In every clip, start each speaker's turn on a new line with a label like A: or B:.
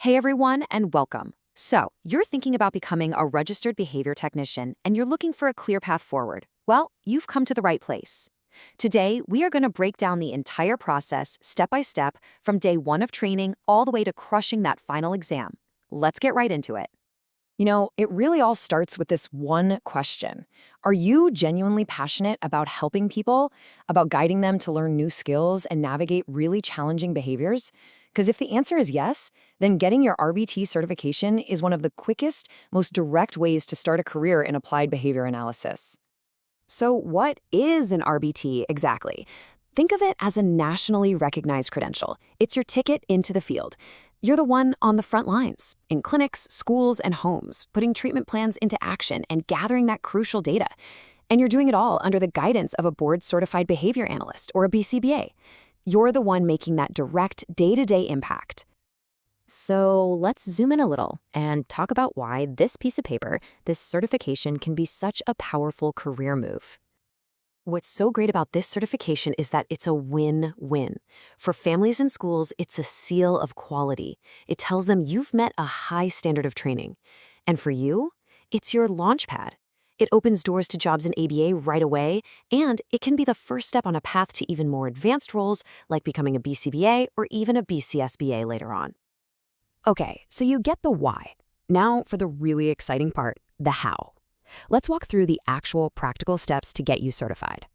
A: Hey everyone, and welcome. So, you're thinking about becoming a registered behavior technician and you're looking for a clear path forward. Well, you've come to the right place. Today, we are going to break down the entire process step by step from day one of training all the way to crushing that final exam. Let's get right into it.
B: It really all starts with this one question. Are you genuinely passionate about helping people, about guiding them to learn new skills and navigate really challenging behaviors? Because if the answer is yes, then getting your RBT certification is one of the quickest, most direct ways to start a career in applied behavior analysis.
A: So, what is an RBT exactly? Think of it as a nationally recognized credential. It's your ticket into the field. You're the one on the front lines, in clinics, schools, and homes, putting treatment plans into action and gathering that crucial data. And you're doing it all under the guidance of a board-certified behavior analyst, or a BCBA. You're the one making that direct, day-to-day impact. So let's zoom in a little and talk about why this piece of paper, this certification, can be such a powerful career move. What's so great about this certification is that it's a win-win. For families and schools, it's a seal of quality. It tells them you've met a high standard of training. And for you, it's your launchpad. It opens doors to jobs in ABA right away, and it can be the first step on a path to even more advanced roles like becoming a BCBA or even a BCSBA later on. Okay, so you get the why. Now for the really exciting part, the how. Let's walk through the actual practical steps to get you certified.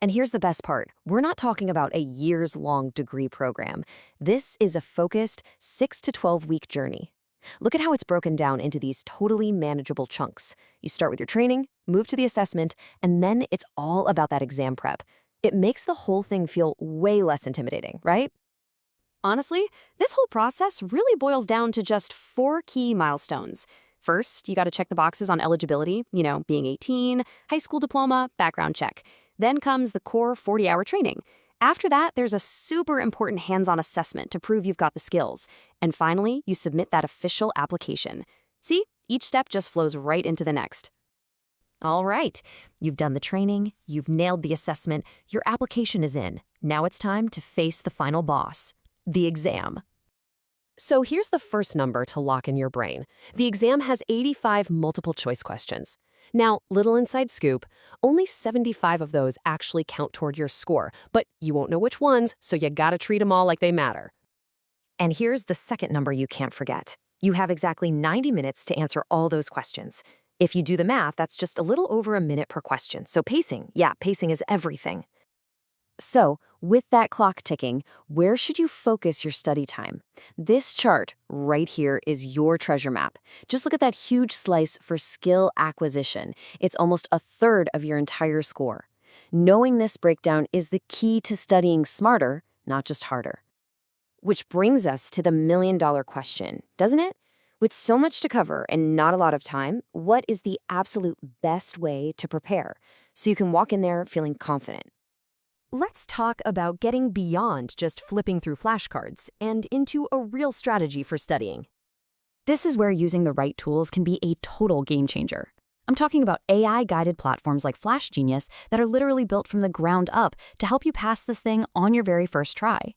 A: And here's the best part. We're not talking about a years-long degree program. This is a focused 6 to 12-week journey. Look at how it's broken down into these totally manageable chunks. You start with your training, move to the assessment, and then it's all about that exam prep. It makes the whole thing feel way less intimidating, right? Honestly, this whole process really boils down to just 4 key milestones. First, you got to check the boxes on eligibility, being 18, high school diploma, background check. Then comes the core 40-hour training. After that, there's a super important hands-on assessment to prove you've got the skills. And finally, you submit that official application. See, each step just flows right into the next. All right, you've done the training, you've nailed the assessment, your application is in. Now it's time to face the final boss, the exam. So here's the first number to lock in your brain. The exam has 85 multiple-choice questions. Now, little inside scoop, only 75 of those actually count toward your score, but you won't know which ones, so you gotta treat them all like they matter. And here's the second number you can't forget. You have exactly 90 minutes to answer all those questions. If you do the math, that's just a little over a minute per question, so pacing is everything. So, with that clock ticking, where should you focus your study time? This chart right here is your treasure map. Just look at that huge slice for skill acquisition. It's almost a third of your entire score. Knowing this breakdown is the key to studying smarter, not just harder. Which brings us to the million-dollar question, doesn't it? With so much to cover and not a lot of time, what is the absolute best way to prepare so you can walk in there feeling confident? Let's talk about getting beyond just flipping through flashcards and into a real strategy for studying. This is where using the right tools can be a total game changer. I'm talking about AI-guided platforms like Flash Genius that are literally built from the ground up to help you pass this thing on your very first try.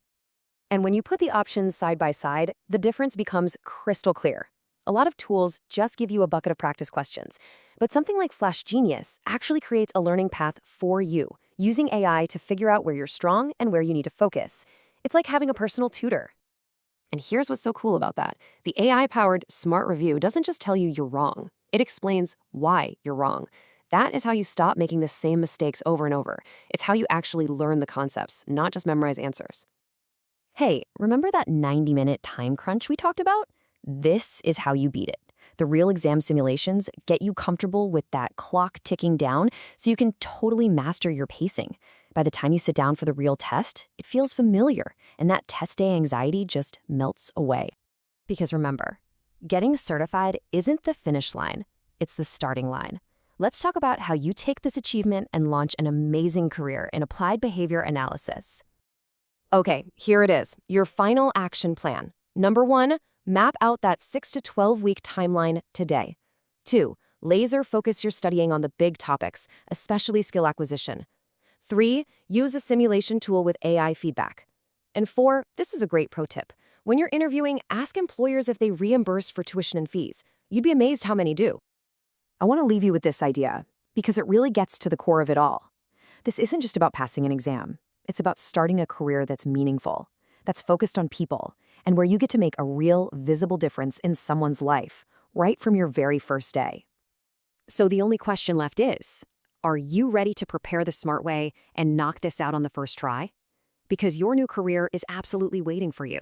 A: And when you put the options side by side, the difference becomes crystal clear. A lot of tools just give you a bucket of practice questions, but something like Flash Genius actually creates a learning path for you, using AI to figure out where you're strong and where you need to focus. It's like having a personal tutor. And here's what's so cool about that. The AI-powered Smart Review doesn't just tell you you're wrong. It explains why you're wrong. That is how you stop making the same mistakes over and over. It's how you actually learn the concepts, not just memorize answers. Hey, remember that 90-minute time crunch we talked about? This is how you beat it. The real exam simulations get you comfortable with that clock ticking down so you can totally master your pacing. By the time you sit down for the real test, it feels familiar, and that test day anxiety just melts away. Because remember, getting certified isn't the finish line, it's the starting line. Let's talk about how you take this achievement and launch an amazing career in applied behavior analysis. Okay, here it is, your final action plan. Number 1, map out that 6 to 12-week timeline today. 2, laser focus your studying on the big topics, especially skill acquisition. 3, use a simulation tool with AI feedback. And 4, this is a great pro tip.
B: When you're interviewing, ask employers if they reimburse for tuition and fees. You'd be amazed how many do.
A: I want to leave you with this idea, because it really gets to the core of it all. This isn't just about passing an exam. It's about starting a career that's meaningful, that's focused on people, and where you get to make a real, visible difference in someone's life, right from your very first day. So the only question left is, are you ready to prepare the smart way and knock this out on the first try? Because your new career is absolutely waiting for you.